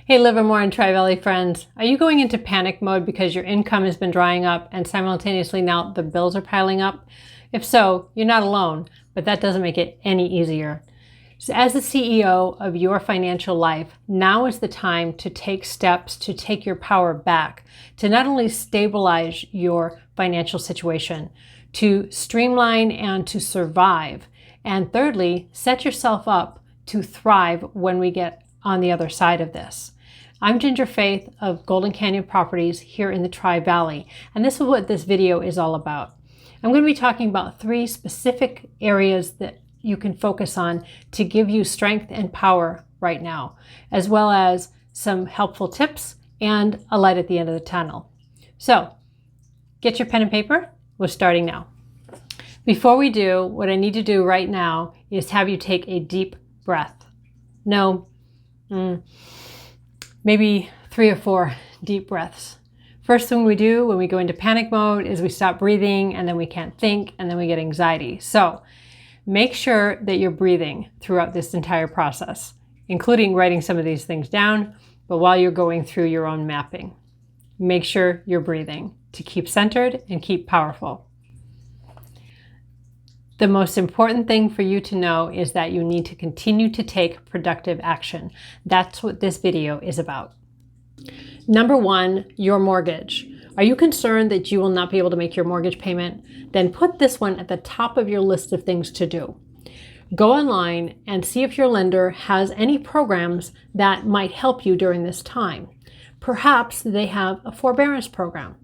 Hey Livermore and Tri-Valley friends, are you going into panic mode because your income has been drying up and simultaneously now the bills are piling up? If so, you're not alone, but that doesn't make it any easier. So as the CEO of your financial life, now is the time to take steps to take your power back, to not only stabilize your financial situation, to streamline and to survive, and thirdly, set yourself up to thrive when we get on the other side of this. I'm Ginger Faith of Golden Canyon Properties here in the Tri-Valley, and this is what this video is all about. I'm going to be talking about 3 specific areas that you can focus on to give you strength and power right now, as well as some helpful tips and a light at the end of the tunnel. So, get your pen and paper. We're starting now. Before we do, what I need to do right now is have you take a deep breath. No, maybe 3 or 4 deep breaths. First thing we do when we go into panic mode is we stop breathing, and then we can't think, and then we get anxiety. So make sure that you're breathing throughout this entire process, including writing some of these things down, but while you're going through your own mapping. Make sure you're breathing to keep centered and keep powerful. The most important thing for you to know is that you need to continue to take productive action. That's what this video is about. Number 1, your mortgage. Are you concerned that you will not be able to make your mortgage payment? Then put this one at the top of your list of things to do. Go online and see if your lender has any programs that might help you during this time. Perhaps they have a forbearance program.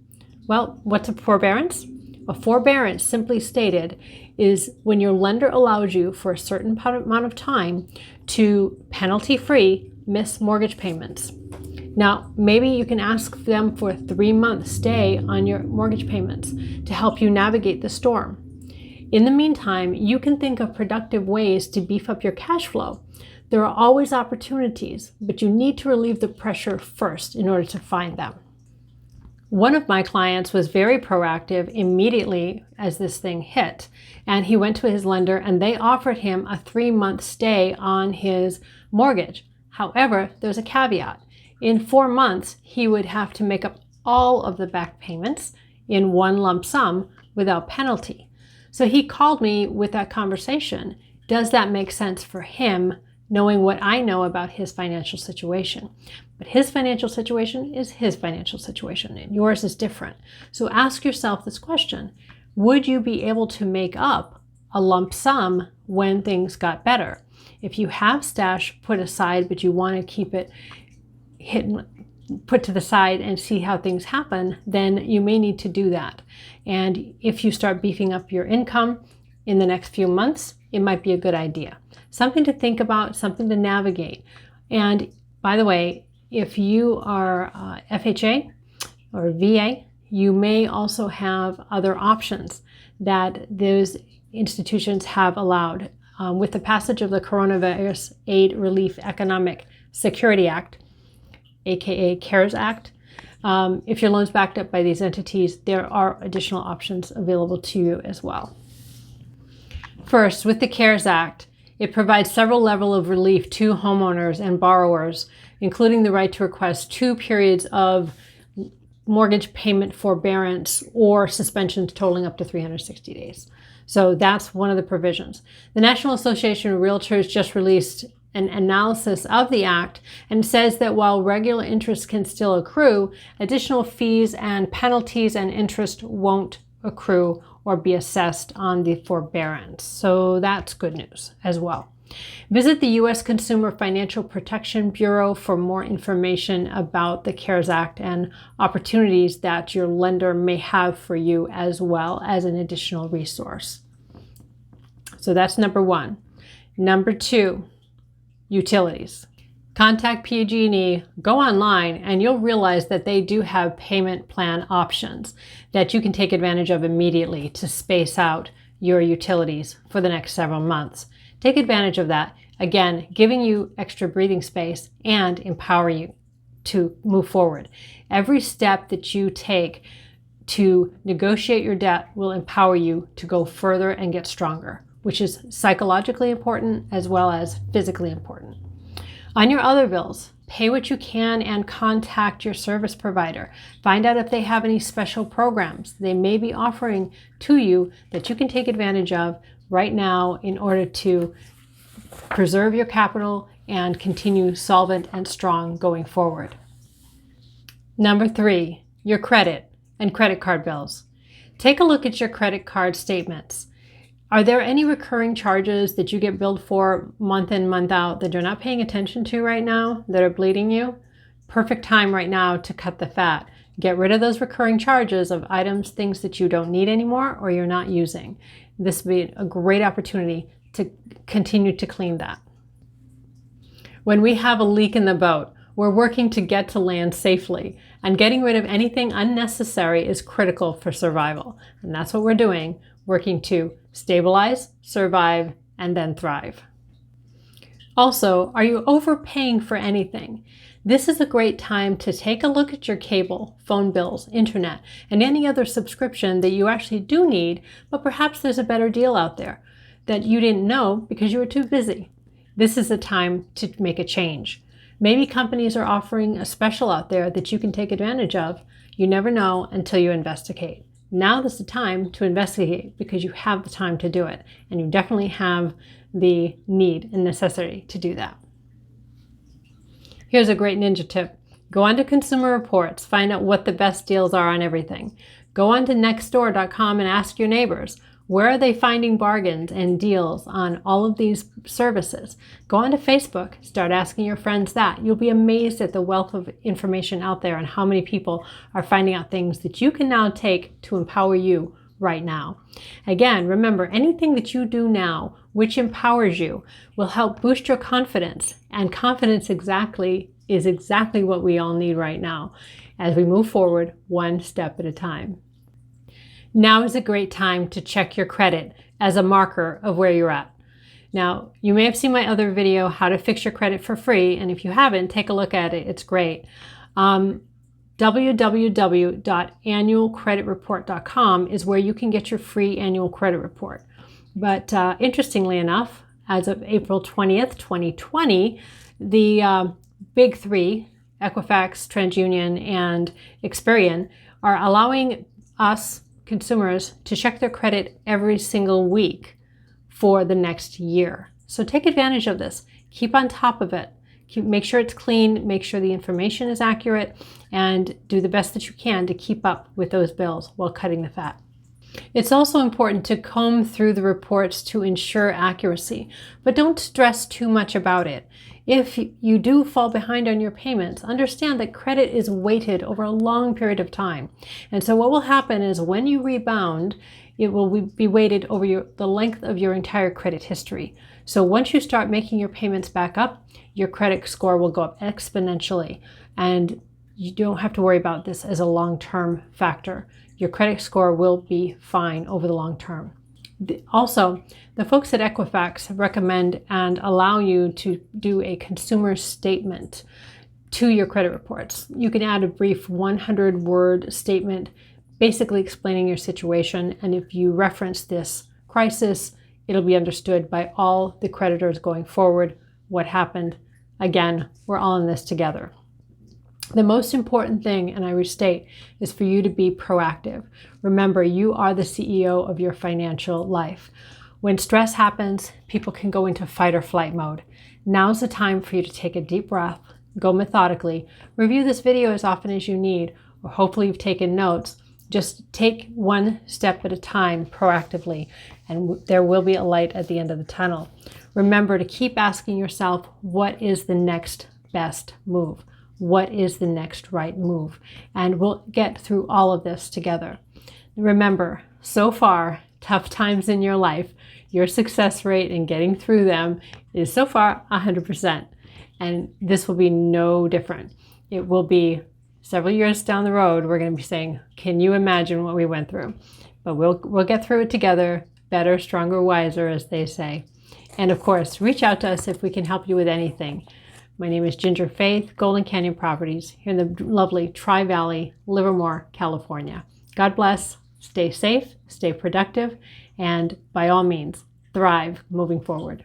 Well, what's a forbearance? A forbearance, simply stated, is when your lender allows you for a certain amount of time to penalty-free miss mortgage payments. Now, maybe you can ask them for a 3-month stay on your mortgage payments to help you navigate the storm. In the meantime, you can think of productive ways to beef up your cash flow. There are always opportunities, but you need to relieve the pressure first in order to find them. One of my clients was very proactive immediately as this thing hit, and he went to his lender and they offered him a 3-month stay on his mortgage. However, there's a caveat. In 4 months, he would have to make up all of the back payments in one lump sum without penalty. So he called me with that conversation. Does that make sense for him, knowing what I know about his financial situation? But his financial situation is his financial situation, and yours is different. So ask yourself this question: would you be able to make up a lump sum when things got better? If you have stash put aside, but you want to keep it put to the side and see how things happen, then you may need to do that. And if you start beefing up your income in the next few months, it might be a good idea. Something to think about, something to navigate. And by the way, if you are FHA or VA, you may also have other options that those institutions have allowed. With the passage of the Coronavirus Aid, Relief, Economic Security Act, aka CARES Act, if your loan's backed up by these entities, there are additional options available to you as well. First, with the CARES Act, it provides several levels of relief to homeowners and borrowers, including the right to request 2 periods of mortgage payment forbearance or suspensions totaling up to 360 days. So that's one of the provisions. The National Association of Realtors just released an analysis of the act and says that while regular interest can still accrue, additional fees and penalties and interest won't accrue or be assessed on the forbearance. So that's good news as well. Visit the U.S. Consumer Financial Protection Bureau for more information about the CARES Act and opportunities that your lender may have for you, as well as an additional resource. So that's number 1. Number 2, utilities. Contact PG&E, go online, and you'll realize that they do have payment plan options that you can take advantage of immediately to space out your utilities for the next several months. Take advantage of that, again, giving you extra breathing space and empowering you to move forward. Every step that you take to negotiate your debt will empower you to go further and get stronger, which is psychologically important as well as physically important. On your other bills, Pay what you can and contact your service provider. Find out if they have any special programs they may be offering to you that you can take advantage of right now in order to preserve your capital and continue solvent and strong going forward. Number 3, your credit and credit card bills. Take a look at your credit card statements. Are there any recurring charges that you get billed for month in, month out that you're not paying attention to right now that are bleeding you? Perfect time right now to cut the fat. Get rid of those recurring charges of items, things that you don't need anymore or you're not using. This would be a great opportunity to continue to clean that. When we have a leak in the boat, we're working to get to land safely, and getting rid of anything unnecessary is critical for survival. And that's what we're doing, working to stabilize, survive, and then thrive. Also, are you overpaying for anything? This is a great time to take a look at your cable, phone bills, internet, and any other subscription that you actually do need, but perhaps there's a better deal out there that you didn't know because you were too busy. This is the time to make a change. Maybe companies are offering a special out there that you can take advantage of. You never know until you investigate. Now is the time to investigate because you have the time to do it, and you definitely have the need and necessity to do that. Here's a great ninja tip. Go on to Consumer Reports, find out what the best deals are on everything. Go on to nextdoor.com and ask your neighbors, where are they finding bargains and deals on all of these services? Go on to Facebook, start asking your friends that. You'll be amazed at the wealth of information out there and how many people are finding out things that you can now take to empower you right now. Again, remember, anything that you do now which empowers you will help boost your confidence, and confidence is exactly what we all need right now as we move forward one step at a time. Now is a great time to check your credit as a marker of where you're at. Now, you may have seen my other video, how to fix your credit for free, and if you haven't, take a look at it. It's great. www.annualcreditreport.com is where you can get your free annual credit report. But interestingly enough, as of April 20th, 2020, the big three, Equifax, TransUnion, and Experian, are allowing us consumers to check their credit every single week for the next year. So take advantage of this. Keep on top of it. Make sure it's clean, make sure the information is accurate, and do the best that you can to keep up with those bills while cutting the fat. It's also important to comb through the reports to ensure accuracy, but don't stress too much about it. If you do fall behind on your payments, understand that credit is weighted over a long period of time. And so what will happen is when you rebound, it will be weighted over the length of your entire credit history. So once you start making your payments back up, your credit score will go up exponentially. And you don't have to worry about this as a long-term factor. Your credit score will be fine over the long term. Also, the folks at Equifax recommend and allow you to do a consumer statement to your credit reports. You can add a brief 100-word statement basically explaining your situation, and if you reference this crisis, it'll be understood by all the creditors going forward what happened. Again, we're all in this together. The most important thing, and I restate, is for you to be proactive. Remember, you are the CEO of your financial life. When stress happens, people can go into fight or flight mode. Now's the time for you to take a deep breath, go methodically, review this video as often as you need, or hopefully you've taken notes. Just take one step at a time proactively, and there will be a light at the end of the tunnel. Remember to keep asking yourself, what is the next best move? What is the next right move? And we'll get through all of this together. Remember, so far, tough times in your life, your success rate in getting through them is so far 100%. And this will be no different. It will be several years down the road, we're going to be saying, can you imagine what we went through? But we'll get through it together, better, stronger, wiser, as they say. And of course, reach out to us if we can help you with anything. My name is Ginger Faith, Golden Canyon Properties, here in the lovely Tri-Valley, Livermore, California. God bless, stay safe, stay productive, and by all means, thrive moving forward.